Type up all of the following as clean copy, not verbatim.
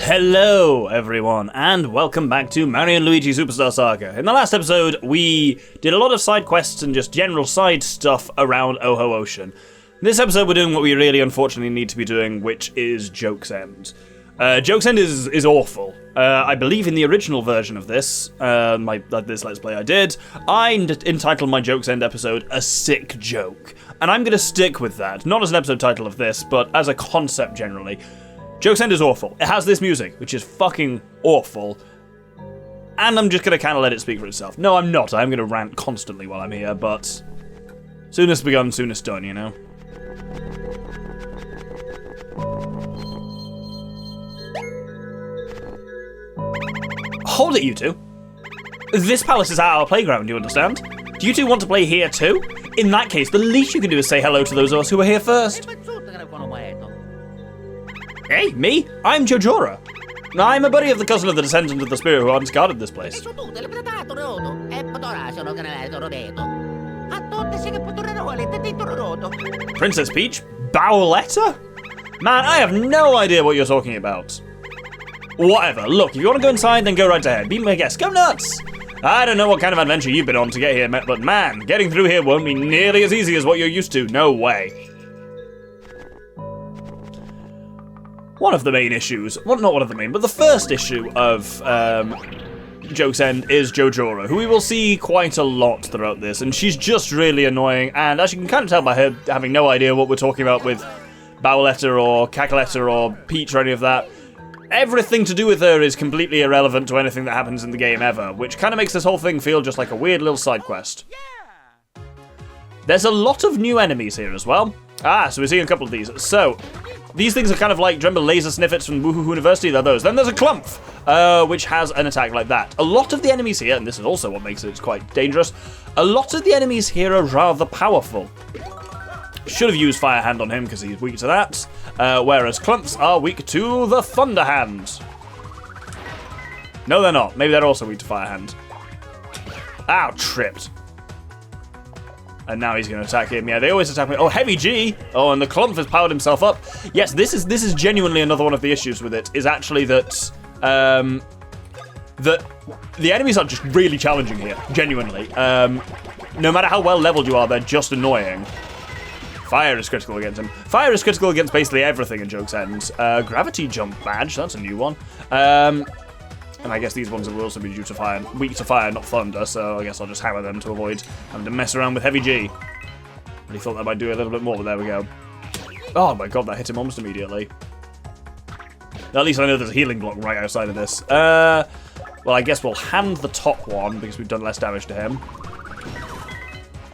Hello everyone, and welcome back to Mario and Luigi Superstar Saga. In the last episode, we did a lot of side quests and just general side stuff around Oho Ocean. In this episode, we're doing what we really unfortunately need to be doing, which is Joke's End. Joke's End is awful. I believe in the original version of this, this Let's Play I entitled my Joke's End episode A Sick Joke. And I'm going to stick with that, not as an episode title of this, but as a concept generally. Joke's End is awful. It has this music, which is fucking awful. And I'm just going to kind of let it speak for itself. No, I'm not. I'm going to rant constantly while I'm here, but soonest begun, soonest done, you know? Hold it, you two. This palace is our playground, you understand? Do you two want to play here too? In that case, the least you can do is say hello to those of us who were here first. Hey, me? I'm Jojora. I'm a buddy of the cousin of the descendant of the spirit who once guarded this place. Princess Peach? Bowletta? Man, I have no idea what you're talking about. Whatever, look, if you want to go inside, then go right ahead. Be my guest, go nuts! I don't know what kind of adventure you've been on to get here, but man, getting through here won't be nearly as easy as what you're used to, no way. One of the main issues, well, not one of the main, but the first issue of Joke's End is Jojora, who we will see quite a lot throughout this, and she's just really annoying, and as you can kind of tell by her having no idea what we're talking about with Bowletta or Cackletta or Peach or any of that, everything to do with her is completely irrelevant to anything that happens in the game ever, which kind of makes this whole thing feel just like a weird little side quest. There's a lot of new enemies here as well. So we're seeing a couple of these. So, these things are kind of like, do you remember laser sniffets from Woohoo University? They're those. Then there's a Clumph, which has an attack like that. A lot of the enemies here, and this is also what makes it quite dangerous, a lot of the enemies here are rather powerful. Should have used Fire Hand on him because he's weak to that, whereas Clumps are weak to the Thunder Hand. No, they're not. Maybe they're also weak to Fire Hand. Ow, tripped. And now he's going to attack him. Yeah, they always attack me. Oh, Heavy G! Oh, and the Clump has powered himself up. Yes, this is genuinely another one of the issues with it, is actually that, that the enemies are just really challenging here, genuinely. No matter how well leveled you are, they're just annoying. Fire is critical against him. Fire is critical against basically everything in Joke's End. Gravity Jump Badge, that's a new one. And I guess these ones will also be due to fire, weak to fire, not thunder, so I guess I'll just hammer them to avoid having to mess around with Heavy G. Really thought that might do a little bit more, but there we go. Oh my god, that hit him almost immediately. At least I know there's a healing block right outside of this. Well, I guess we'll hand the top one, because we've done less damage to him.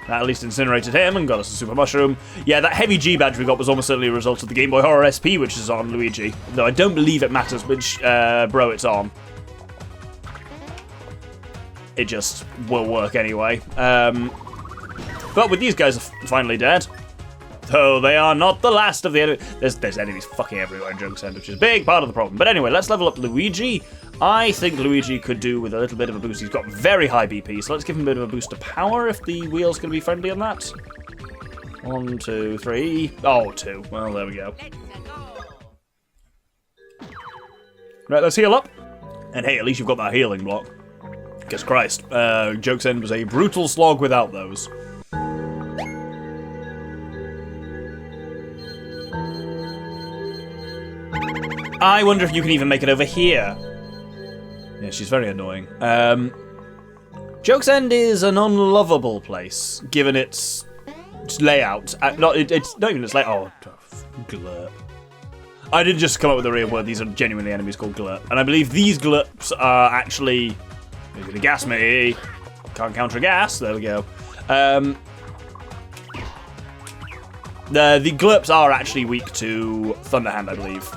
That at least incinerated him and got us a Super Mushroom. Yeah, that Heavy G badge we got was almost certainly a result of the Game Boy Horror SP, which is on Luigi. Though I don't believe it matters which bro it's on. It just will work anyway. But with these guys finally dead, though they are not the last of the enemies. There's enemies fucking everywhere in Joke's End, which is a big part of the problem. But anyway, let's level up Luigi. I think Luigi could do with a little bit of a boost. He's got very high BP, so let's give him a bit of a boost to power if the wheel's going to be friendly on that. 1, 2, 3. Oh, 2. Well, there we go. Right, let's heal up. And hey, at least you've got that healing block. Because Christ, Joke's End was a brutal slog without those. I wonder if you can even make it over here. Yeah, she's very annoying. Joke's End is an unlovable place, given its layout. It's not even its layout. Oh, glurp. I didn't just come up with a real word. These are genuinely enemies called glurp. And I believe these glurps are actually... He's gonna gas me. Can't counter gas. There we go. The glurps are actually weak to Thunder Hand, I believe.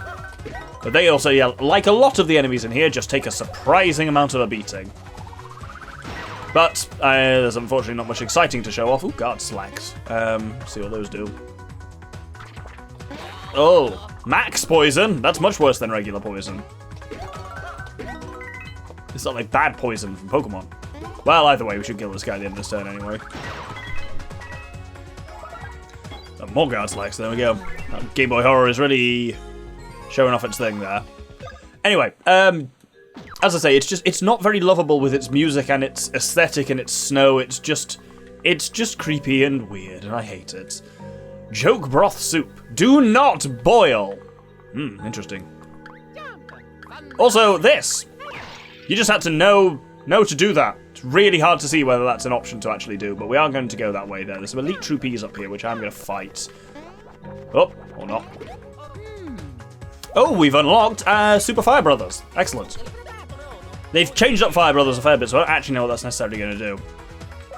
But they also, yeah, like a lot of the enemies in here, just take a surprising amount of a beating. But there's unfortunately not much exciting to show off. Ooh, guard slacks. See what those do. Oh, max poison. That's much worse than regular poison. It's not like bad poison from Pokemon. Well, either way, we should kill this guy at the end of this turn anyway. More guard slacks, there we go. Game Boy Horror is really showing off its thing there. Anyway, as I say, it's not very lovable with its music and its aesthetic and its snow. It's just creepy and weird, and I hate it. Joke broth soup. Do not boil. Interesting. Also, this. You just had to know to do that. It's really hard to see whether that's an option to actually do, but we are going to go that way there. There's some elite troopies up here, which I'm going to fight. Oh, or not. Oh, we've unlocked Super Fire Brothers. Excellent. They've changed up Fire Brothers a fair bit, so I don't actually know what that's necessarily going to do.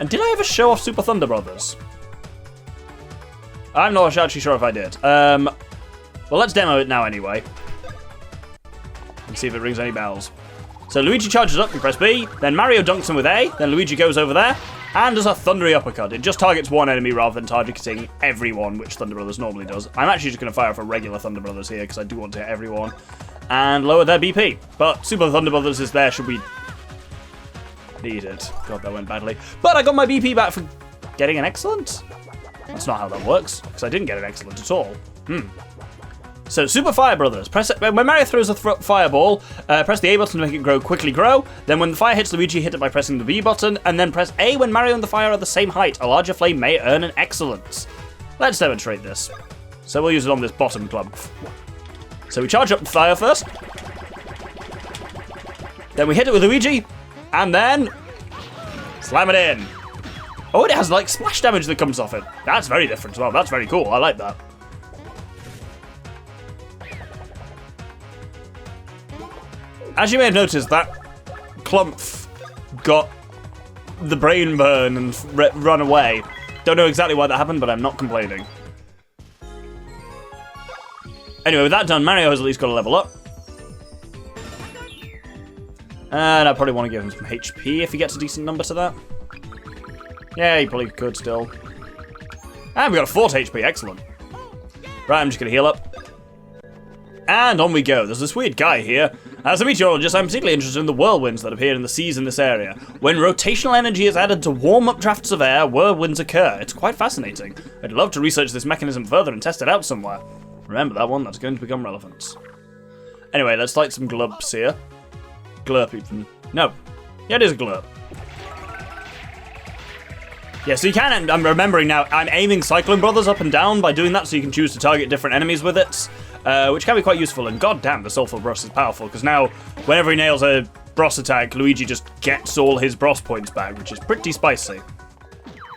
And did I ever show off Super Thunder Brothers? I'm not actually sure if I did. Well, let's demo it now anyway. And see if it rings any bells. So Luigi charges up, you press B, then Mario dunks him with A, then Luigi goes over there, and does a thundery uppercut. It just targets one enemy rather than targeting everyone, which Thunder Brothers normally does. I'm actually just going to fire off a regular Thunder Brothers here, because I do want to hit everyone. And lower their BP. But Super Thunder Brothers is there should we need it. God, that went badly. But I got my BP back for getting an excellent? That's not how that works, because I didn't get an excellent at all. So, Super Fire Brothers. Press it, when Mario throws a fireball, press the A button to make it quickly grow. Then when the fire hits Luigi, hit it by pressing the B button. And then press A when Mario and the fire are the same height. A larger flame may earn an excellence. Let's demonstrate this. So we'll use it on this bottom clump. So we charge up the fire first. Then we hit it with Luigi. And then slam it in. Oh, it has like splash damage that comes off it. That's very different as well. That's very cool. I like that. As you may have noticed, that clump got the brain burn and run away. Don't know exactly why that happened, but I'm not complaining. Anyway, with that done, Mario has at least got to level up. And I probably want to give him some HP if he gets a decent number to that. Yeah, he probably could still. And we got a 4 HP, excellent. Right, I'm just going to heal up. And on we go. There's this weird guy here. As a meteorologist, I'm particularly interested in the whirlwinds that appear in the seas in this area. When rotational energy is added to warm up drafts of air, whirlwinds occur. It's quite fascinating. I'd love to research this mechanism further and test it out somewhere. Remember that one, that's going to become relevant. Anyway, let's light some glubs here. Glurp even. No. Yeah, it is a glurp. Yeah, so you can, I'm remembering now, I'm aiming Cyclone Brothers up and down by doing that, so you can choose to target different enemies with it. Which can be quite useful, and goddamn, the Soulful Bros is powerful, because now, whenever he nails a Bros attack, Luigi just gets all his Bros points back, which is pretty spicy.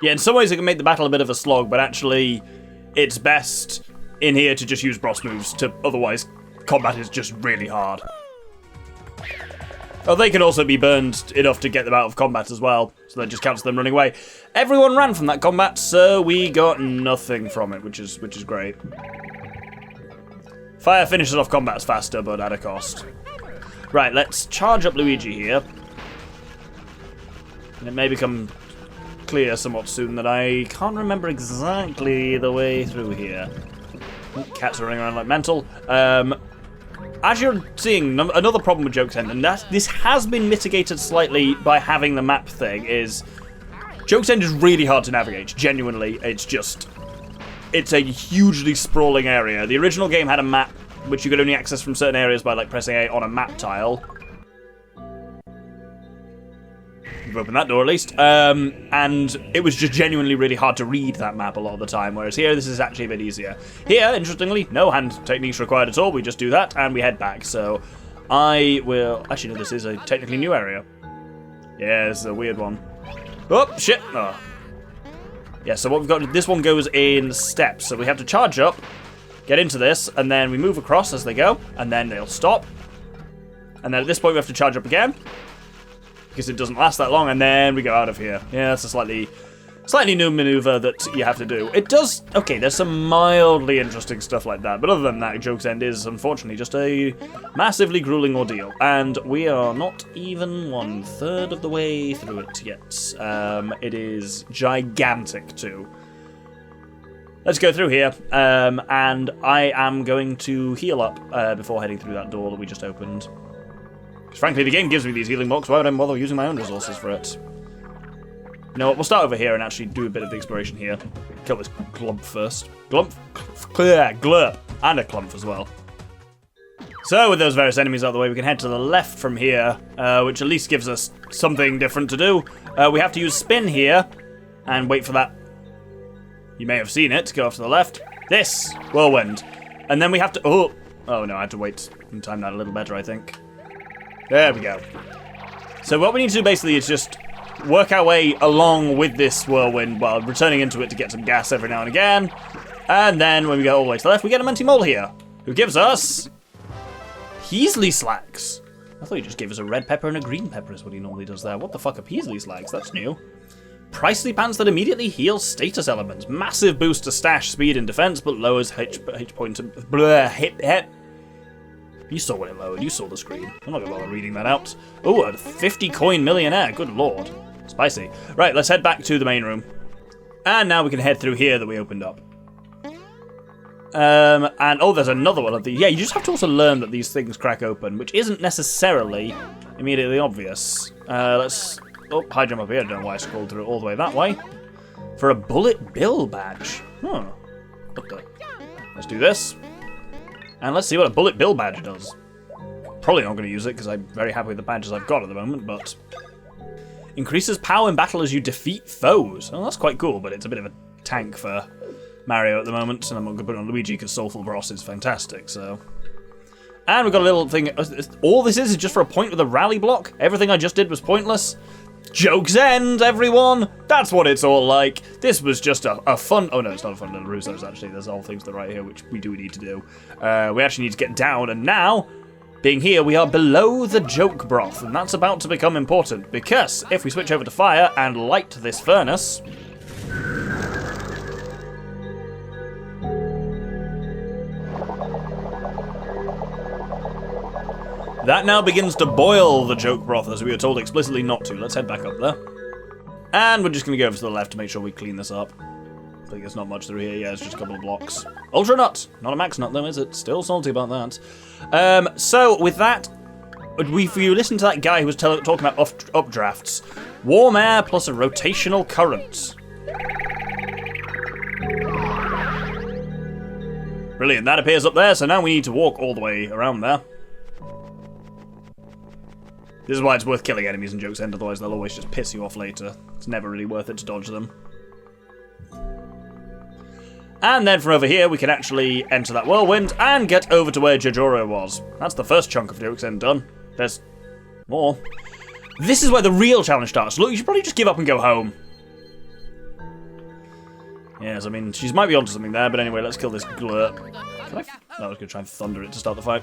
Yeah, in some ways it can make the battle a bit of a slog, but actually, it's best in here to just use Bros moves, otherwise, combat is just really hard. Oh, they can also be burned enough to get them out of combat as well, so that just counts them running away. Everyone ran from that combat, so we got nothing from it, which is great. Fire finishes off combats faster, but at a cost. Right, let's charge up Luigi here. And it may become clear somewhat soon that I can't remember exactly the way through here. Cats are running around like mental. As you're seeing, another problem with Joke's End, and this has been mitigated slightly by having the map thing, is Joke's End is really hard to navigate, genuinely. It's a hugely sprawling area. The original game had a map which you could only access from certain areas by like pressing A on a map tile. You've opened that door at least. And it was just genuinely really hard to read that map a lot of the time, whereas here this is actually a bit easier. Here, interestingly, no hand techniques required at all. We just do that and we head back. So I will... Actually, no, this is a technically new area. Yeah, this is a weird one. Oh, shit. Oh. Yeah, so what we've got, this one goes in steps, so we have to charge up, get into this, and then we move across as they go, and then they'll stop. And then at this point we have to charge up again, because it doesn't last that long, and then we go out of here. Yeah, that's a slightly new maneuver that you have to do. It does, okay, there's some mildly interesting stuff like that, but other than that, Joke's End is unfortunately just a massively grueling ordeal, and we are not even 1/3 of the way through it yet. It is gigantic too. Let's go through here, and I am going to heal up before heading through that door that we just opened. Because frankly, the game gives me these healing blocks, why would I bother using my own resources for it? You know what, we'll start over here and actually do a bit of the exploration here. Kill this glump first. Glump? Glurp. And a clump as well. So with those various enemies out of the way, we can head to the left from here, which at least gives us something different to do. We have to use spin here, and wait for that. You may have seen it, go off to the left. This, whirlwind. And then we have to, oh no, I had to wait and time that a little better, I think. There we go. So what we need to do basically is just work our way along with this whirlwind while returning into it to get some gas every now and again. And then when we go all the way to the left, we get a Minty Mole here, who gives us Peasley Slacks. I thought he just gave us a red pepper and a green pepper is what he normally does there. What the fuck are Peasley Slacks? That's new. Pricely pants that immediately heal status elements. Massive boost to stash speed and defense, but lowers H point. Hit. You saw what it lowered. You saw the screen. I'm not going to bother reading that out. Oh, a 50 coin millionaire. Good lord. Spicy. Right, let's head back to the main room. And now we can head through here that we opened up. And oh, there's another one of these. Yeah, you just have to also learn that these things crack open, which isn't necessarily immediately obvious. Let's... Oh, high jump up here. I don't know why I scrolled through it all the way that way. For a bullet bill badge. Huh. What the... Let's do this. And let's see what a bullet bill badge does. Probably not going to use it because I'm very happy with the badges I've got at the moment, but... Increases power in battle as you defeat foes. Oh, that's quite cool, but it's a bit of a tank for Mario at the moment, and I'm not going to put it on Luigi because Soulful Bros is fantastic, so... And we've got a little thing... All this is just for a point with a rally block. Everything I just did was pointless. Joke's end, everyone! That's what it's all like. This was just a fun... Oh no, it's not a fun little Russo's, actually. There's all things to the right here, which we do need to do. We actually need to get down, and now... Being here, we are below the joke broth, and that's about to become important, because if we switch over to fire and light this furnace... That now begins to boil the joke broth, as we were told explicitly not to. Let's head back up there. And we're just going to go over to the left to make sure we clean this up. I think there's not much through here. Yeah, it's just a couple of blocks. Ultra nut! Not a max nut, though, is it? Still salty about that. So, with that, if you listen to that guy who was talking about updrafts, warm air plus a rotational current. Brilliant, that appears up there, so now we need to walk all the way around there. This is why it's worth killing enemies in Joke's End, otherwise they'll always just piss you off later. It's never really worth it to dodge them. And then from over here, we can actually enter that whirlwind and get over to where Shigeru was. That's the first chunk of Joke's End done. There's more. This is where the real challenge starts. Look, you should probably just give up and go home. Yes, I mean, she might be onto something there, but anyway, let's kill this glurp. Can I? No, I was going to try and thunder it to start the fight.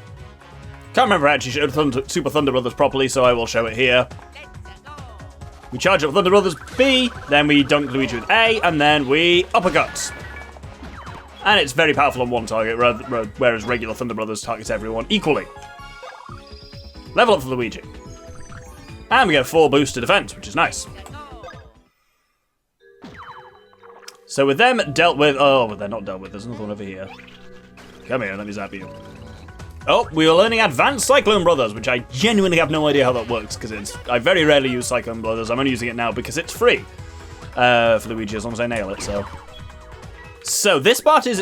Can't remember I actually showed Super Thunder Brothers properly, so I will show it here. We charge up Thunder Brothers B, then we dunk Luigi with A, and then we uppercut. And it's very powerful on one target, whereas regular Thunder Brothers targets everyone equally. Level up for Luigi. And we get a 4 boost to defense, which is nice. So with them dealt with... Oh, they're not dealt with. There's another one over here. Come here, let me zap you. Oh, we are learning Advanced Cyclone Brothers, which I genuinely have no idea how that works, because I very rarely use Cyclone Brothers. I'm only using it now because it's free for Luigi, as long as I nail it, so... So, this part is...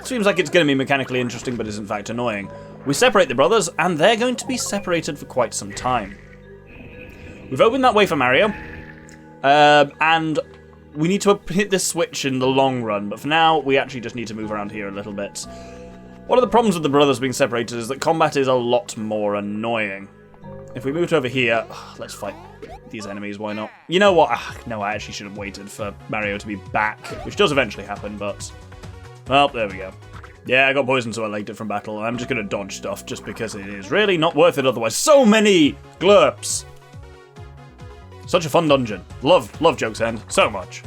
seems like it's going to be mechanically interesting, but is in fact annoying. We separate the brothers, and they're going to be separated for quite some time. We've opened that way for Mario, and we need to hit this switch in the long run, but for now, we actually just need to move around here a little bit. One of the problems with the brothers being separated is that combat is a lot more annoying. If we moved over here, let's fight these enemies, why not? You know what? No, I actually should have waited for Mario to be back, which does eventually happen, but... Well, there we go. Yeah, I got poisoned, so I legged it from battle, and I'm just going to dodge stuff just because it is really not worth it otherwise. So many glurps! Such a fun dungeon. Love Joke's End so much.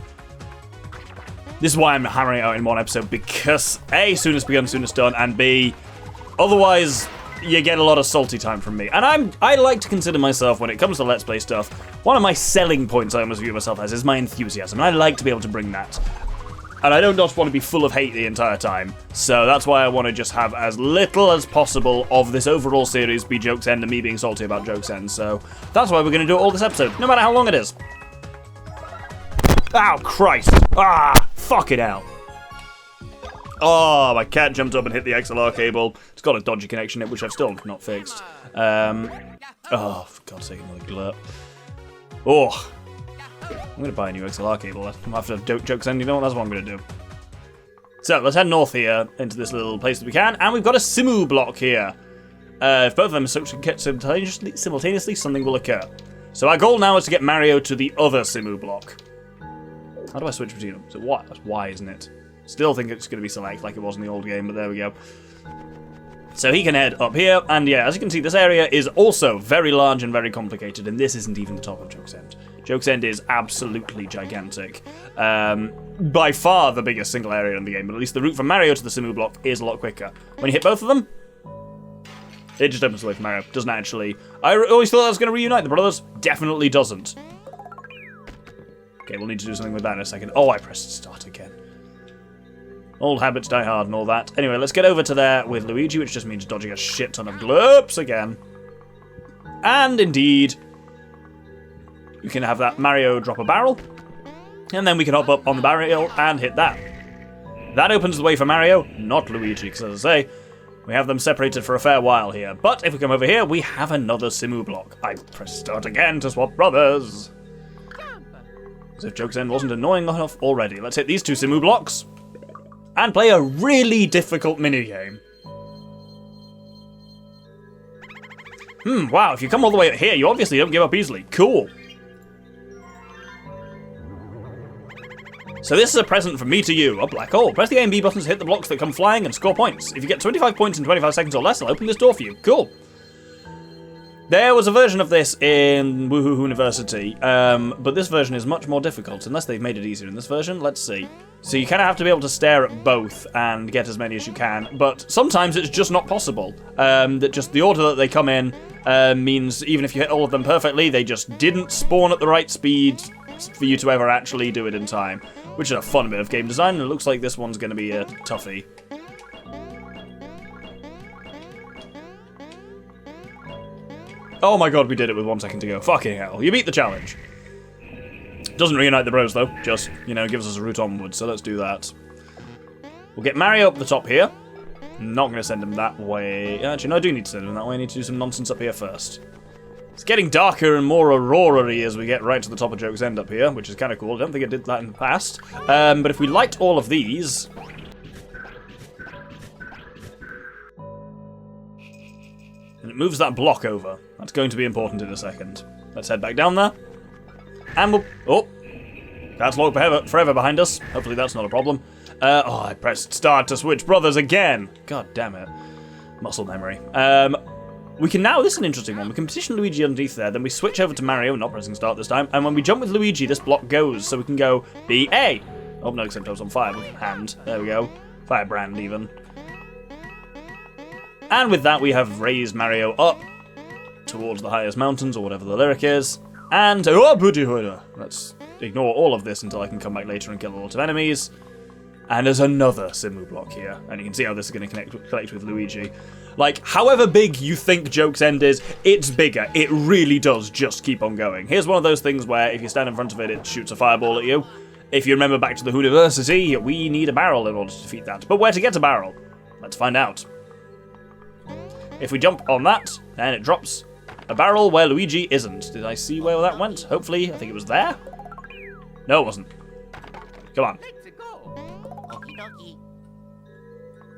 This is why I'm hammering it out in one episode, because A, soonest begun, soonest done, and B, otherwise you get a lot of salty time from me. And I like to consider myself, when it comes to Let's Play stuff, one of my selling points I almost view myself as is my enthusiasm, and I like to be able to bring that. And I don't just want to be full of hate the entire time, so that's why I want to just have as little as possible of this overall series be Joke's End and me being salty about Joke's End, so that's why we're going to do it all this episode, no matter how long it is. Oh, Christ. Ah, fuck it out. Oh, my cat jumped up and hit the XLR cable. It's got a dodgy connection in it, which I've still not fixed. Oh, for God's sake, another glurp. Oh, I'm going to buy a new XLR cable after jokes end. You know what? That's what I'm going to do. So, let's head north here into this little place that we can. And we've got a Simu block here. If both of them get simultaneously, something will occur. So our goal now is to get Mario to the other Simu block. How do I switch between them? So what? That's Y, isn't it? Still think it's going to be select like it was in the old game, but there we go. So he can head up here, and yeah, as you can see, this area is also very large and very complicated, and this isn't even the top of Joke's End. Joke's End is absolutely gigantic. By far the biggest single area in the game, but at least the route from Mario to the Simu block is a lot quicker. When you hit both of them, it just opens the way for Mario. Doesn't actually... I always thought that was going to reunite the brothers. Definitely doesn't. Okay, we'll need to do something with that in a second. Oh, I pressed start again. Old habits die hard and all that. Anyway, let's get over to there with Luigi, which just means dodging a shit ton of glurps again. And indeed, you can have that Mario drop a barrel, and then we can hop up on the barrel and hit that. That opens the way for Mario, not Luigi, because as I say, we have them separated for a fair while here. But if we come over here, we have another Simu block. I press start again to swap brothers. As if Joke's End wasn't annoying enough already. Let's hit these two Simu blocks and play a really difficult minigame. Wow, if you come all the way here, you obviously don't give up easily. Cool. So this is a present from me to you, a black hole. Press the A and B buttons to hit the blocks that come flying and score points. If you get 25 points in 25 seconds or less, I'll open this door for you. Cool. There was a version of this in Woohoo University, but this version is much more difficult, unless they've made it easier in this version. Let's see. So you kind of have to be able to stare at both and get as many as you can, but sometimes it's just not possible. That just the order that they come in means even if you hit all of them perfectly, they just didn't spawn at the right speed for you to ever actually do it in time. Which is a fun bit of game design, and it looks like this one's going to be a toughie. Oh my god, we did it with 1 second to go. Fucking hell. You beat the challenge. Doesn't reunite the bros, though. Just, you know, gives us a route onwards, so let's do that. We'll get Mario up the top here. Not going to send him that way. Actually, no, I do need to send him that way. I need to do some nonsense up here first. It's getting darker and more aurora-y as we get right to the top of Joke's End up here, which is kind of cool. I don't think it did that in the past. But if we light all of these... and it moves that block over. That's going to be important in a second. Let's head back down there. And we'll... oh! That's locked forever behind us. Hopefully that's not a problem. Oh, I pressed start to switch brothers again. God damn it. Muscle memory. We can now, this is an interesting one, we can position Luigi underneath there, then we switch over to Mario, not pressing start this time, and when we jump with Luigi, this block goes, so we can go B-A. Oh no, except I was on fire with hand. There we go. Firebrand, even. And with that, we have raised Mario up towards the highest mountains, or whatever the lyric is, and let's ignore all of this until I can come back later and kill a lot of enemies. And there's another Simu block here, and you can see how this is going to connect with Luigi. Like, however big you think Joke's End is, it's bigger. It really does just keep on going. Here's one of those things where if you stand in front of it, it shoots a fireball at you. If you remember back to the University, we need a barrel in order to defeat that. But where to get a barrel? Let's find out. If we jump on that, then it drops a barrel where Luigi isn't. Did I see where that went? Hopefully, I think it was there. No, it wasn't. Come on.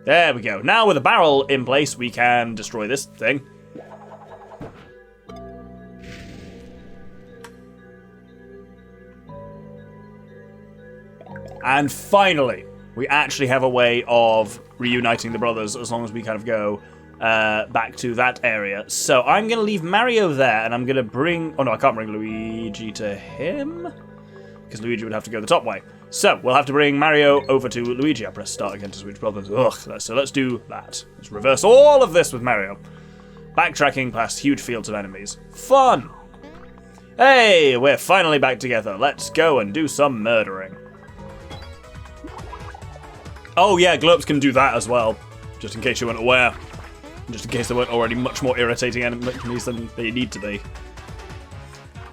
There we go. Now with a barrel in place, we can destroy this thing. And finally, we actually have a way of reuniting the brothers as long as we kind of go back to that area. So I'm going to leave Mario there, and I'm going to bring... oh no, I can't bring Luigi to him, because Luigi would have to go the top way. So, we'll have to bring Mario over to Luigi. I press start again to switch brothers. Ugh, so let's do that. Let's reverse all of this with Mario. Backtracking past huge fields of enemies. Fun! Hey, we're finally back together. Let's go and do some murdering. Oh yeah, glurps can do that as well. Just in case you weren't aware. Just in case they weren't already much more irritating enemies than they need to be.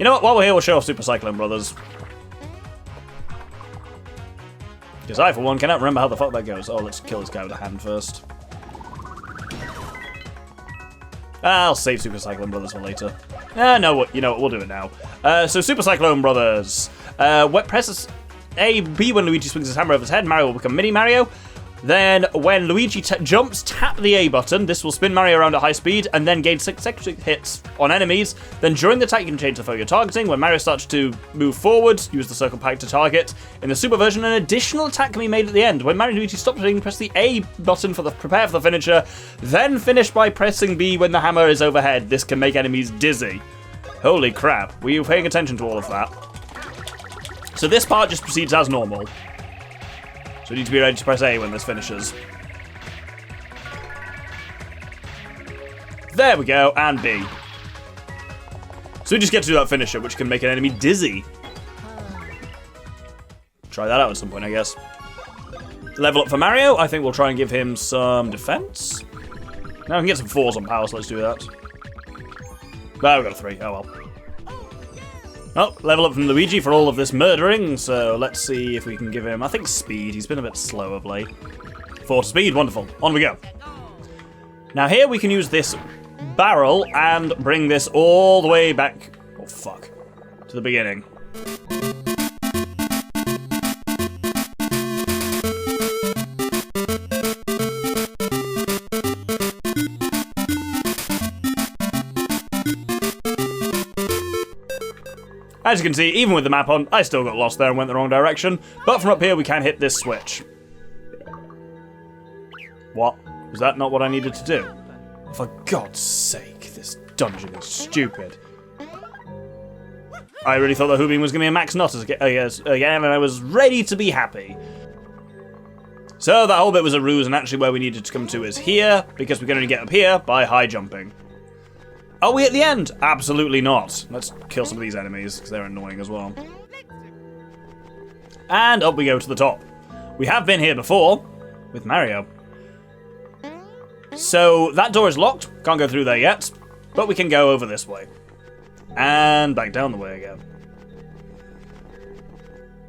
You know what, while we're here, we'll show off Super Cyclone Brothers. Because I, for one, cannot remember how the fuck that goes. Oh, let's kill this guy with a hand first. I'll save Super Cyclone Brothers for later. No, you know what, we'll do it now. So Super Cyclone Brothers. Presses A, B when Luigi swings his hammer over his head, Mario will become Mini Mario. Then when Luigi jumps, tap the A button. This will spin Mario around at high speed and then gain 6 extra hits on enemies. Then during the attack, you can change the foe you're targeting. When Mario starts to move forward, use the circle pipe to target. In the Super version, an additional attack can be made at the end. When Mario and Luigi stop hitting, press the A button for the prepare for the finisher. Then finish by pressing B when the hammer is overhead. This can make enemies dizzy. Holy crap, were you paying attention to all of that? So this part just proceeds as normal. So we need to be ready to press A when this finishes. There we go, and B. So we just get to do that finisher, which can make an enemy dizzy. Try that out at some point, I guess. Level up for Mario. I think we'll try and give him some defense. Now we can get some 4s on power, so let's do that. Oh, we got a 3. Oh well. Oh, level up from Luigi for all of this murdering, so let's see if we can give him, I think, speed. He's been a bit slow of late. 4 to speed, wonderful. On we go. Now here we can use this barrel and bring this all the way back, oh fuck, to the beginning. As you can see, even with the map on, I still got lost there and went the wrong direction. But from up here, we can hit this switch. What? Was that not what I needed to do? For God's sake, this dungeon is stupid. I really thought the Hoobing was going to be a max nut again, and I was ready to be happy. So that whole bit was a ruse, and actually where we needed to come to is here, because we can only get up here by high jumping. Are we at the end? Absolutely not. Let's kill some of these enemies, because they're annoying as well. And up we go to the top. We have been here before, with Mario. So that door is locked, can't go through there yet, but we can go over this way. And back down the way again.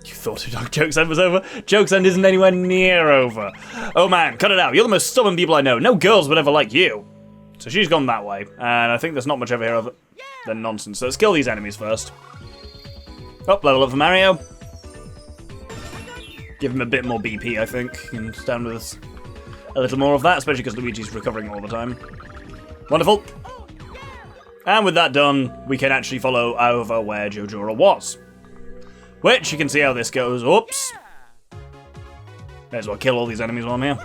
You thought Joke's End was over? Joke's End isn't anywhere near over. Oh man, cut it out. You're the most stubborn people I know. No girls would ever like you. So she's gone that way, and I think there's not much over here other than nonsense. So let's kill these enemies first. Oh, level up for Mario. Give him a bit more BP, I think, and stand with us a little more of that, especially because Luigi's recovering all the time. Wonderful. And with that done, we can actually follow over where Jojora was. Which, you can see how this goes. Oops. May as well kill all these enemies while I'm here.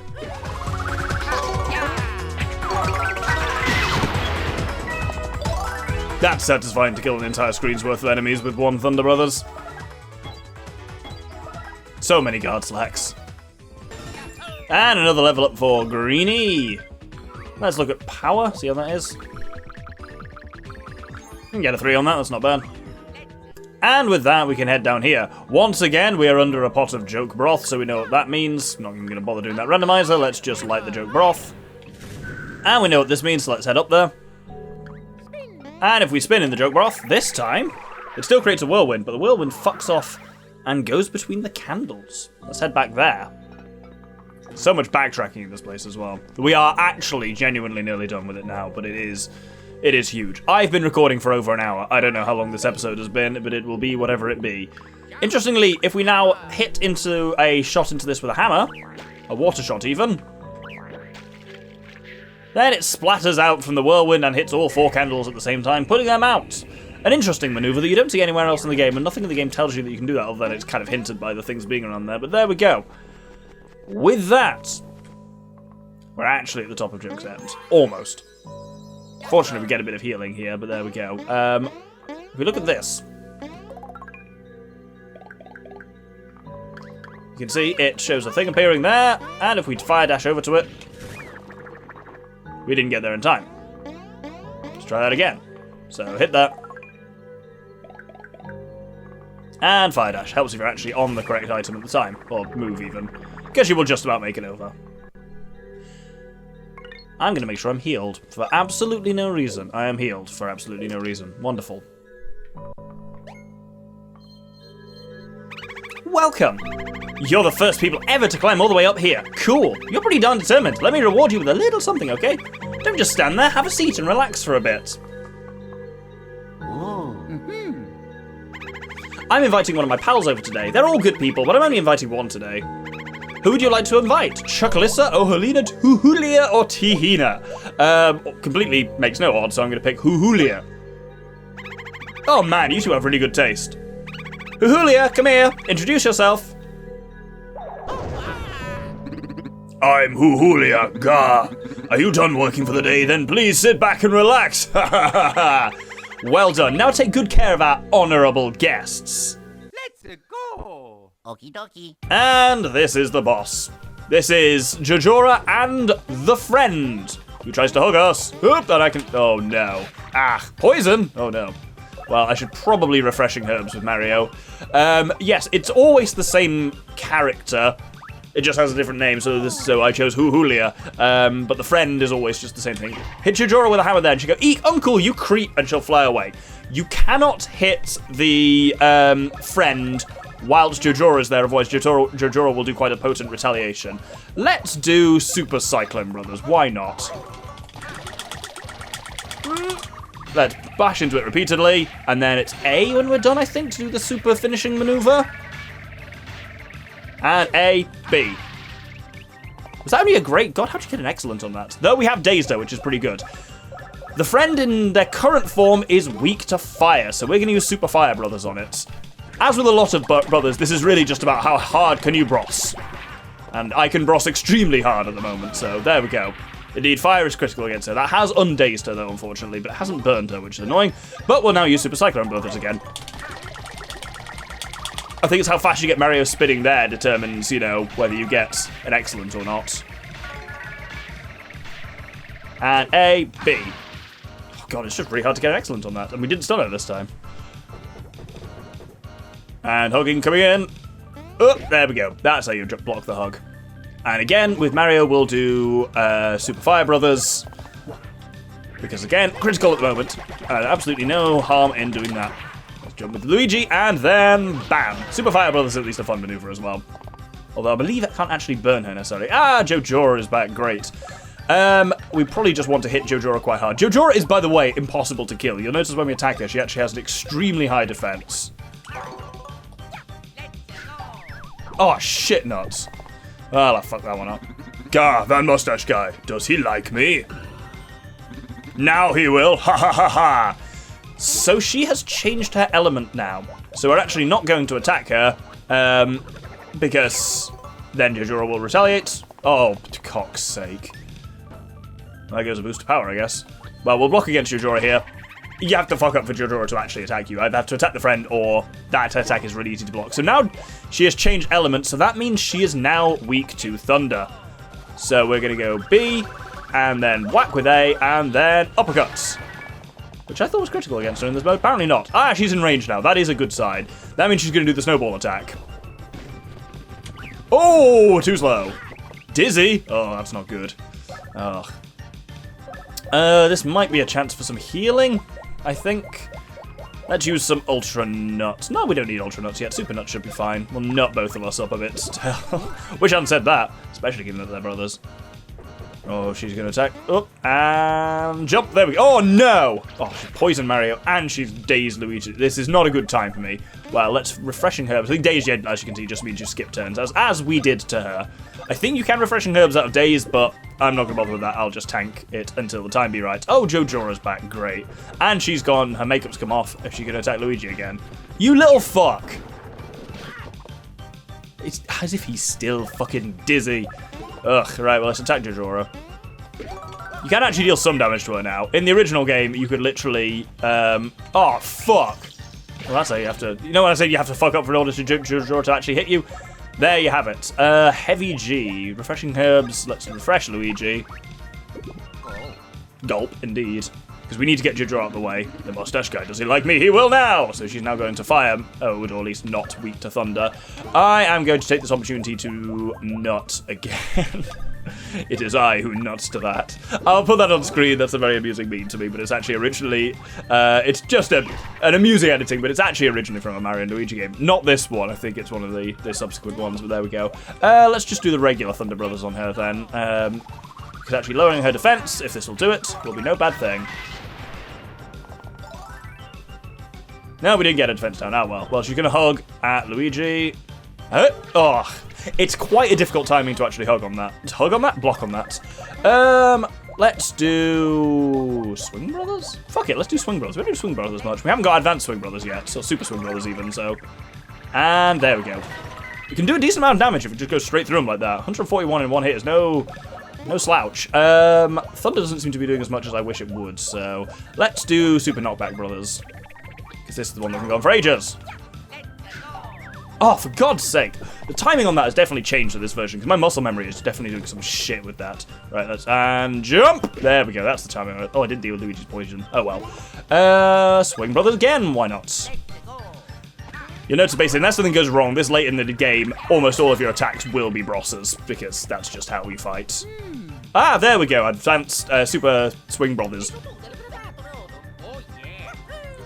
That's satisfying to kill an entire screen's worth of enemies with one Thunder Brothers. So many guard slacks. And another level up for Greenie. Let's look at power, see how that is. We can get a 3 on that, that's not bad. And with that, we can head down here. Once again, we are under a pot of joke broth, so we know what that means. Not even going to bother doing that randomizer, let's just light the joke broth. And we know what this means, so let's head up there. And if we spin in the joke broth, this time, it still creates a whirlwind, but the whirlwind fucks off and goes between the candles. Let's head back there. So much backtracking in this place as well. We are actually genuinely nearly done with it now, but it is huge. I've been recording for over an hour. I don't know how long this episode has been, but it will be whatever it be. Interestingly, if we now hit into a shot into this with a hammer, a water shot even, then it splatters out from the whirlwind and hits all 4 candles at the same time, putting them out. An interesting maneuver that you don't see anywhere else in the game, and nothing in the game tells you that you can do that, other than it's kind of hinted by the things being around there, but there we go. With that, we're actually at the top of Joke's End. Almost. Fortunately, we get a bit of healing here, but there we go. If we look at this, you can see it shows a thing appearing there, and if we fire dash over to it, we didn't get there in time. Let's try that again. So hit that. And fire dash. Helps if you're actually on the correct item at the time. Or move even. Because you will just about make it over. I'm going to make sure I'm healed for absolutely no reason. I am healed for absolutely no reason. Wonderful. Welcome! You're the first people ever to climb all the way up here. Cool. You're pretty darn determined. Let me reward you with a little something, okay? Don't just stand there. Have a seat and relax for a bit. I'm inviting one of my pals over today. They're all good people, but I'm only inviting one today. Who would you like to invite? Chuckalissa, Oholina, Huhulia, or Tihina? Completely makes no odds, so I'm going to pick Huhulia. Oh man, you two have really good taste. Huhulia, come here. Introduce yourself. I'm Huhulia, Gah. Are you done working for the day? Then please sit back and relax. Ha ha ha ha. Well done. Now take good care of our honourable guests. Let's go. Okie dokie. And this is the boss. This is Jojora and the friend who tries to hug us. Oop, that I can. Oh no. Ah, poison. Oh no. Well, I should probably refreshing herbs with Mario. Yes, it's always the same character. It just has a different name, so I chose Huhulia. But the friend is always just the same thing. Hit Shigeru with a hammer there, and she go, eek, uncle, you creep, and she'll fly away. You cannot hit the friend whilst Jojora's there, otherwise Jojora will do quite a potent retaliation. Let's do Super Cyclone Brothers, why not? Let's bash into it repeatedly, and then it's A when we're done, I think, to do the super finishing maneuver. And A, B. Was that only a great? God, how'd you get an excellent on that? Though we have Dazed, which is pretty good. The friend in their current form is weak to fire, so we're going to use Super Fire Brothers on it. As with a lot of brothers, this is really just about how hard can you bros. And I can bros extremely hard at the moment, so there we go. Indeed, fire is critical against her. That has undazed her, though, unfortunately, but it hasn't burned her, which is annoying. But we'll now use Super Cyclone Brothers again. I think it's how fast you get Mario spinning there determines, you know, whether you get an excellent or not. And A, B. Oh god, it's just really hard to get an excellent on that. And we didn't stun her this time. And hugging coming in. Oh, there we go. That's how you block the hug. And again, with Mario, we'll do Super Fire Brothers. Because again, critical at the moment. Absolutely no harm in doing that. Jump with Luigi, and then bam! Super Fire Brothers is at least a fun maneuver as well. Although I believe that can't actually burn her necessarily. Ah, Jojora is back, great. We probably just want to hit Jojora quite hard. Jojora is, by the way, impossible to kill. You'll notice when we attack her, she actually has an extremely high defense. Oh, shit nuts. Well, I fucked that one up. Gah, that mustache guy, does he like me? Now he will, ha ha ha ha! So she has changed her element now. So we're actually not going to attack her, because then Jojora will retaliate. Oh, for cock's sake. There goes a boost of power, I guess. Well, we'll block against Jojora here. You have to fuck up for Jojora to actually attack you. Either have to attack the friend, or that attack is really easy to block. So now she has changed elements, so that means she is now weak to thunder. So we're going to go B, and then whack with A, and then uppercuts. Which I thought was critical against her in this mode. Apparently not. Ah, she's in range now. That is a good sign. That means she's going to do the snowball attack. Oh, too slow. Dizzy. Oh, that's not good. Ugh. This might be a chance for some healing, I think. Let's use some Ultra Nuts. No, we don't need Ultra Nuts yet. Super Nuts should be fine. We'll nut both of us up a bit still. Wish I hadn't said that. Especially given that they're brothers. Oh, she's going to attack. Oh, and jump. There we go. Oh, no. Oh, she poisoned Mario, and she's dazed Luigi. This is not a good time for me. Well, let's refreshing herbs. I think dazed, as you can see, just means you skip turns, as we did to her. I think you can refreshing herbs out of dazed, but I'm not going to bother with that. I'll just tank it until the time be right. Oh, Jojora's back. Great. And she's gone. Her makeup's come off if she's going to attack Luigi again. You little fuck. It's as if he's still fucking dizzy. Ugh, right, well, let's attack Jojora. You can actually deal some damage to her now. In the original game, you could literally, oh, fuck. Well, that's how you have to, you know when I say you have to fuck up in order to Jojora to actually hit you? There you have it. Heavy G. Refreshing herbs. Let's refresh Luigi. Gulp, indeed. Because we need to get Jojora out of the way. The mustache guy, does he like me? He will now! So she's now going to fire Ode, or at least not weak to thunder. I am going to take this opportunity to nut again. It is I who nuts to that. I'll put that on screen. That's a very amusing meme to me, but it's actually originally, it's just an amusing editing, but it's actually originally from a Mario and Luigi game. Not this one. I think it's one of the subsequent ones, but there we go. Let's just do the regular Thunder Brothers on her then. Because actually lowering her defense, if this will do it, will be no bad thing. No, we didn't get a defense down. Oh, well. Well, she's going to hug at Luigi. Oh, it's quite a difficult timing to actually hug on that. Hug on that? Block on that. Let's do Swing Brothers? Fuck it, let's do Swing Brothers. We don't do Swing Brothers much. We haven't got Advanced Swing Brothers yet, or Super Swing Brothers even, so. And there we go. We can do a decent amount of damage if it just goes straight through them like that. 141 in one hit is no slouch. Thunder doesn't seem to be doing as much as I wish it would, so let's do Super Knockback Brothers. Because this is the one that can go on for ages. Oh, for God's sake. The timing on that has definitely changed with this version, because my muscle memory is definitely doing some shit with that. Right, and jump! There we go, that's the timing. Oh, I did deal with Luigi's poison. Oh, well. Swing Brothers again, why not? You'll notice basically, unless something goes wrong this late in the game, almost all of your attacks will be brosses, because that's just how we fight. Ah, there we go, Advanced Super Swing Brothers.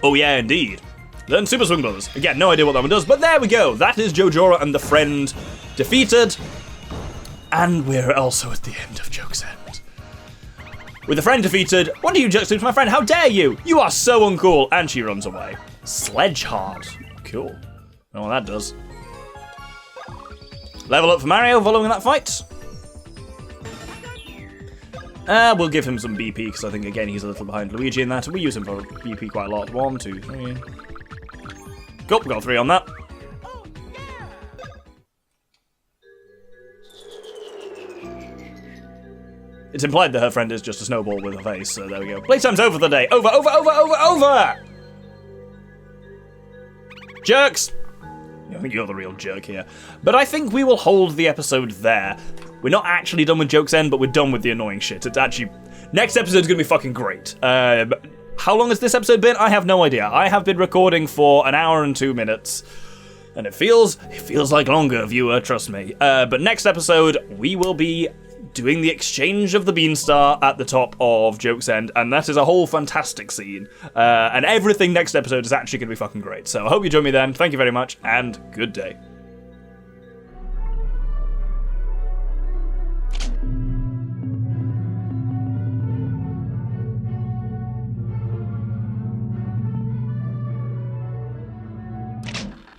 Oh yeah, indeed. Then Super Swing Brothers. Again, no idea what that one does, but there we go. That is Jojora and the friend defeated. And we're also at the end of Joke's End. With the friend defeated, what do you jokes do to my friend? How dare you? You are so uncool. And she runs away. Sledge Hard. Cool. I don't know what that does. Level up for Mario following that fight. We'll give him some BP, because I think, again, he's a little behind Luigi in that. We use him for BP quite a lot. 1, 2, 3. Cool, we got 3 on that. It's implied that her friend is just a snowball with a face, so there we go. Playtime's over for the day. Over! Jerks! I think you're the real jerk here. But I think we will hold the episode there. We're not actually done with Joke's End, but we're done with the annoying shit. It's actually... Next episode's gonna be fucking great. How long has this episode been? I have no idea. I have been recording for 1 hour and 2 minutes. And it feels like longer, viewer, trust me. But next episode, we will be doing the exchange of the Beanstar at the top of Joke's End, and that is a whole fantastic scene. And everything next episode is actually going to be fucking great. So I hope you join me then. Thank you very much, and good day.